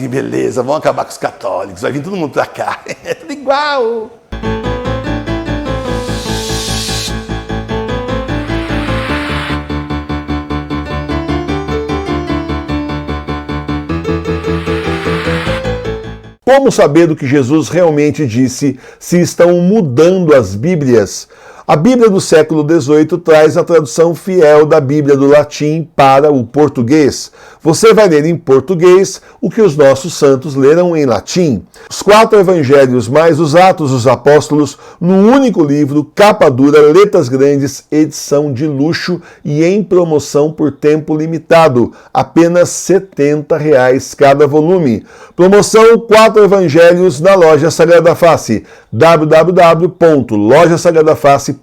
Que beleza, vamos acabar com os católicos, vai vir todo mundo pra cá. É tudo igual. Como saber do que Jesus realmente disse se estão mudando as Bíblias? A Bíblia do século XVIII traz a tradução fiel da Bíblia do latim para o português. Você vai ler em português o que os nossos santos leram em latim. Os 4 evangelhos mais os Atos dos Apóstolos num único livro, capa dura, letras grandes, edição de luxo e em promoção por tempo limitado. Apenas R$ 70 cada volume. Promoção 4 evangelhos na loja Sagrada Face. www.lojasagradafacebr.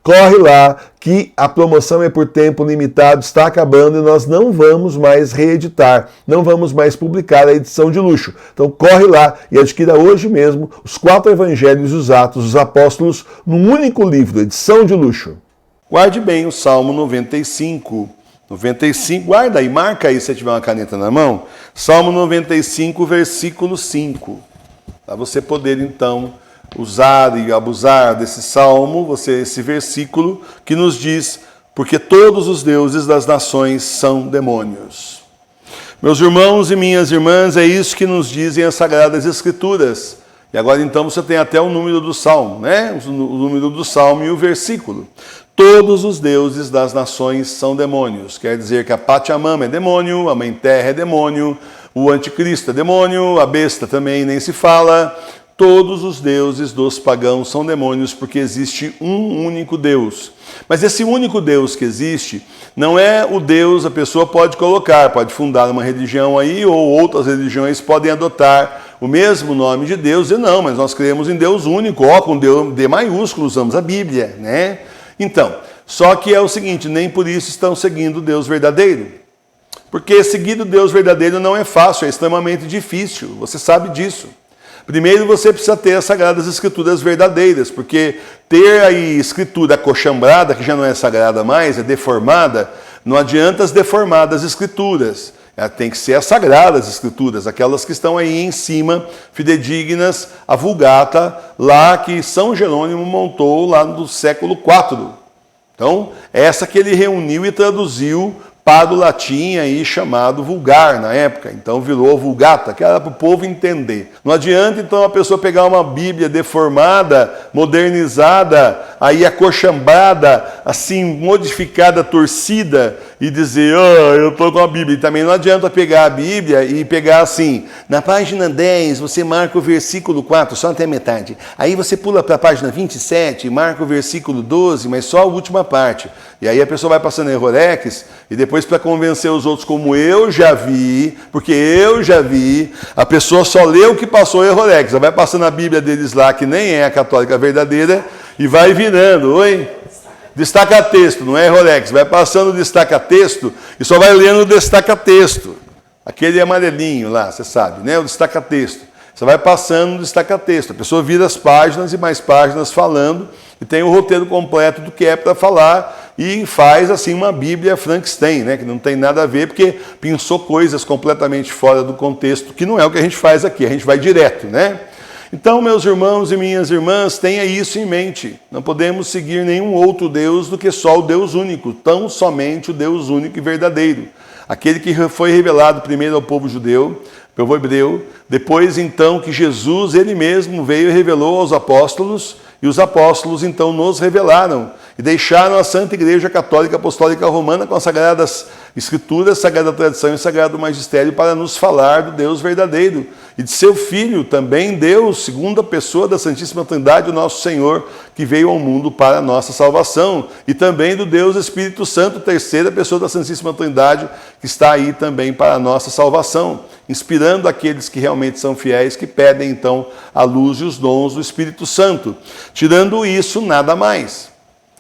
Corre lá que a promoção é por tempo limitado, está acabando e nós não vamos mais reeditar, não vamos mais publicar a edição de luxo. Então corre lá e adquira hoje mesmo os 4 evangelhos e os Atos dos Apóstolos num único livro, edição de luxo. Guarde bem o Salmo 95. 95, guarda aí, marca aí se você tiver uma caneta na mão. Salmo 95, versículo 5. Para você poder então usar e abusar desse salmo, esse versículo que nos diz: porque todos os deuses das nações são demônios. Meus irmãos e minhas irmãs, é isso que nos dizem as Sagradas Escrituras. E agora então você tem até o número do salmo, né? O número do salmo e o versículo. Todos os deuses das nações são demônios. Quer dizer que a Pachamama é demônio, a Mãe Terra é demônio, o Anticristo é demônio, a besta também nem se fala. Todos os deuses dos pagãos são demônios, porque existe um único Deus. Mas esse único Deus que existe não é o Deus, a pessoa pode colocar, pode fundar uma religião aí, ou outras religiões podem adotar o mesmo nome de Deus, e não, mas nós cremos em Deus único, com D maiúsculo, usamos a Bíblia, né? Então, só que é o seguinte, nem por isso estão seguindo o Deus verdadeiro. Porque seguir o Deus verdadeiro não é fácil, é extremamente difícil, você sabe disso. Primeiro você precisa ter as Sagradas Escrituras verdadeiras, porque ter aí escritura acochambrada, que já não é sagrada mais, é deformada, não adianta as deformadas escrituras. Tem que ser as Sagradas Escrituras, aquelas que estão aí em cima, fidedignas, a Vulgata, lá que São Jerônimo montou lá no século IV. Então, essa que ele reuniu e traduziu para o latim aí chamado vulgar na época, então virou Vulgata, que era para o povo entender. Não adianta então a pessoa pegar uma Bíblia deformada, modernizada, aí acochambrada, assim modificada, torcida, e dizer, eu estou com a Bíblia. E também não adianta pegar a Bíblia e pegar assim, na página 10 você marca o versículo 4, só até a metade. Aí você pula para a página 27, marca o versículo 12, mas só a última parte. E aí a pessoa vai passando errorex, e depois para convencer os outros como eu já vi, porque eu já vi, a pessoa só lê o que passou errorex. Ela vai passando a Bíblia deles lá, que nem é a católica verdadeira, e vai virando, destaca-texto, não é errorex, vai passando o destaca-texto e só vai lendo o destaca-texto. Aquele amarelinho lá, você sabe, né? O destaca-texto. Você vai passando o destaca-texto. A pessoa vira as páginas e mais páginas falando e tem o roteiro completo do que é para falar e faz assim uma Bíblia Frankenstein, né? Que não tem nada a ver porque pensou coisas completamente fora do contexto, que não é o que a gente faz aqui, a gente vai direto, né? Então, meus irmãos e minhas irmãs, tenha isso em mente. Não podemos seguir nenhum outro Deus do que só o Deus único, tão somente o Deus único e verdadeiro. Aquele que foi revelado primeiro ao povo judeu, povo hebreu, depois então que Jesus, ele mesmo, veio e revelou aos apóstolos, e os apóstolos então nos revelaram e deixaram a Santa Igreja Católica Apostólica Romana com as Sagradas Escrituras, Sagrada Tradição e Sagrado Magistério para nos falar do Deus verdadeiro e de seu Filho, também Deus, segunda pessoa da Santíssima Trindade, o nosso Senhor, que veio ao mundo para a nossa salvação, e também do Deus Espírito Santo, terceira pessoa da Santíssima Trindade, que está aí também para a nossa salvação, inspirando aqueles que realmente são fiéis, que pedem então a luz e os dons do Espírito Santo. Tirando isso, nada mais.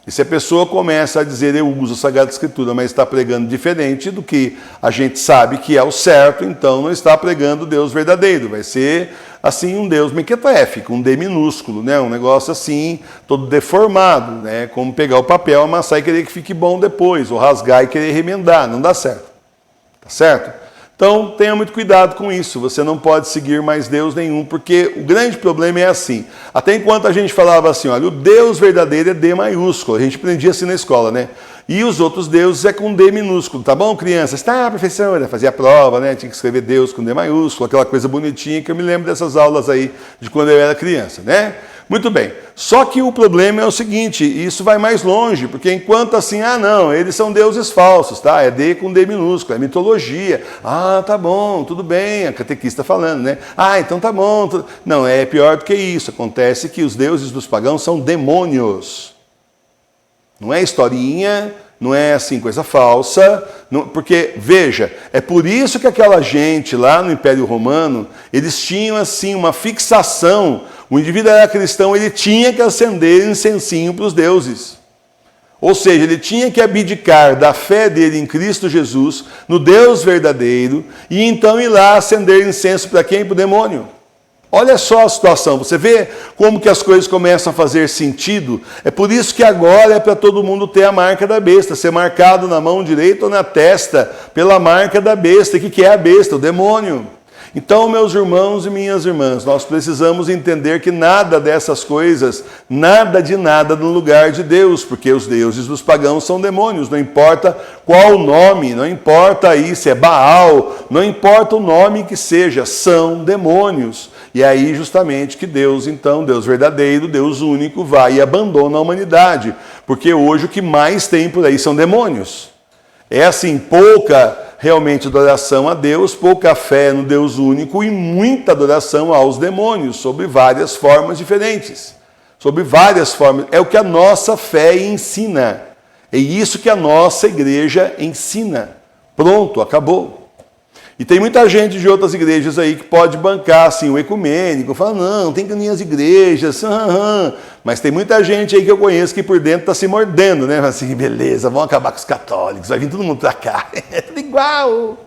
E se a pessoa começa a dizer, eu uso a Sagrada Escritura, mas está pregando diferente do que a gente sabe que é o certo, então não está pregando o Deus verdadeiro. Vai ser, assim, um Deus mequetréfico, um D minúsculo, né? Um negócio assim, todo deformado, né? Como pegar o papel, amassar e querer que fique bom depois, ou rasgar e querer remendar, não dá certo. Tá certo? Então, tenha muito cuidado com isso. Você não pode seguir mais Deus nenhum, porque o grande problema é assim. Até enquanto a gente falava assim, olha, o Deus verdadeiro é D maiúsculo. A gente aprendia assim na escola, né? E os outros deuses é com D minúsculo, tá bom, crianças? Tá, professora, fazia a prova, né? Tinha que escrever Deus com D maiúsculo, aquela coisa bonitinha, que eu me lembro dessas aulas aí de quando eu era criança, né? Muito bem. Só que o problema é o seguinte, isso vai mais longe, porque enquanto assim, não, eles são deuses falsos, tá? É D com D minúsculo, é mitologia. Ah, tá bom, tudo bem, a catequista falando, né? Ah, então tá bom. Não, é pior do que isso. Acontece que os deuses dos pagãos são demônios. Não é historinha, não é assim coisa falsa, porque, veja, é por isso que aquela gente lá no Império Romano, eles tinham assim uma fixação, o indivíduo era cristão, ele tinha que acender incensinho para os deuses. Ou seja, ele tinha que abdicar da fé dele em Cristo Jesus, no Deus verdadeiro, e então ir lá acender incenso para quem? Para o demônio. Olha só a situação, você vê como que as coisas começam a fazer sentido? É por isso que agora é para todo mundo ter a marca da besta, ser marcado na mão direita ou na testa pela marca da besta. O que é a besta? O demônio. Então, meus irmãos e minhas irmãs, nós precisamos entender que nada dessas coisas, nada de nada no lugar de Deus, porque os deuses dos pagãos são demônios, não importa qual o nome, não importa aí se é Baal, não importa o nome que seja, são demônios. E é aí justamente que Deus, então, Deus verdadeiro, Deus único, vai e abandona a humanidade, porque hoje o que mais tem por aí são demônios. É assim, pouca realmente adoração a Deus, pouca fé no Deus único e muita adoração aos demônios, sobre várias formas diferentes. Sobre várias formas. É o que a nossa fé ensina. É isso que a nossa igreja ensina. Pronto, acabou. E tem muita gente de outras igrejas aí que pode bancar assim, o ecumênico, fala, não, tem que unir as igrejas, mas tem muita gente aí que eu conheço que por dentro está se mordendo, né? Assim, beleza, vamos acabar com os católicos, vai vir todo mundo para cá, é tudo igual,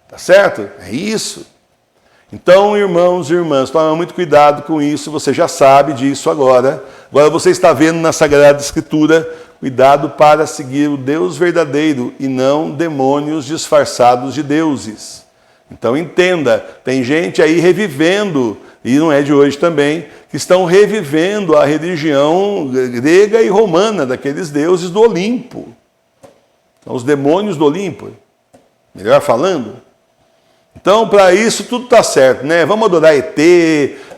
tá certo? É isso. Então, irmãos e irmãs, toma muito cuidado com isso, você já sabe disso agora. Agora você está vendo na Sagrada Escritura, cuidado para seguir o Deus verdadeiro e não demônios disfarçados de deuses. Então entenda, tem gente aí revivendo, e não é de hoje também, que estão revivendo a religião grega e romana, daqueles deuses do Olimpo. Então, os demônios do Olimpo, melhor falando. Então, para isso, tudo está certo, né? Vamos adorar ET,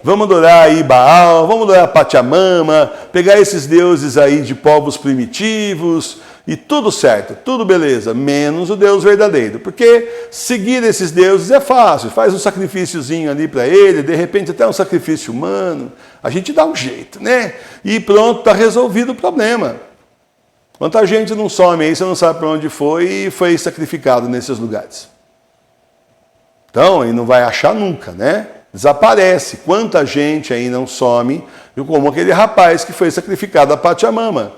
vamos adorar aí Baal, vamos adorar Pachamama, pegar esses deuses aí de povos primitivos, e tudo certo, tudo beleza, menos o Deus verdadeiro. Porque seguir esses deuses é fácil, faz um sacrifíciozinho ali para ele, de repente até um sacrifício humano, a gente dá um jeito, né? E pronto, está resolvido o problema. Quanta gente não some aí, você não sabe para onde foi e foi sacrificado nesses lugares. Então, ele não vai achar nunca, né? Desaparece. Quanta gente aí não some, como aquele rapaz que foi sacrificado a Pachamama.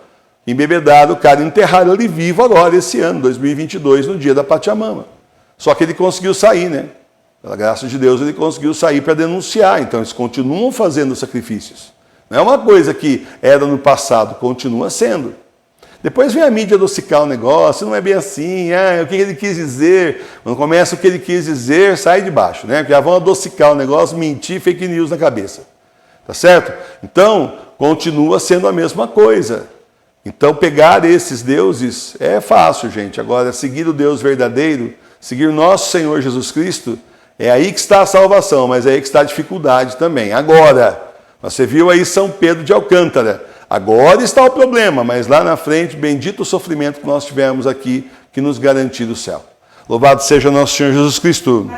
Embebedado, o cara enterraram ele vivo agora, esse ano, 2022, no dia da Pachamama. Só que ele conseguiu sair, né? Pela graça de Deus, ele conseguiu sair para denunciar. Então, eles continuam fazendo sacrifícios. Não é uma coisa que era no passado, continua sendo. Depois vem a mídia adocicar o negócio, não é bem assim, o que ele quis dizer. Quando começa o que ele quis dizer, sai de baixo, né? Porque já vão adocicar o negócio, mentir, fake news na cabeça. Tá certo? Então, continua sendo a mesma coisa. Então, pegar esses deuses é fácil, gente. Agora, seguir o Deus verdadeiro, seguir nosso Senhor Jesus Cristo, é aí que está a salvação, mas é aí que está a dificuldade também. Agora, você viu aí São Pedro de Alcântara. Agora está o problema, mas lá na frente, bendito o sofrimento que nós tivemos aqui, que nos garantiu o céu. Louvado seja nosso Senhor Jesus Cristo.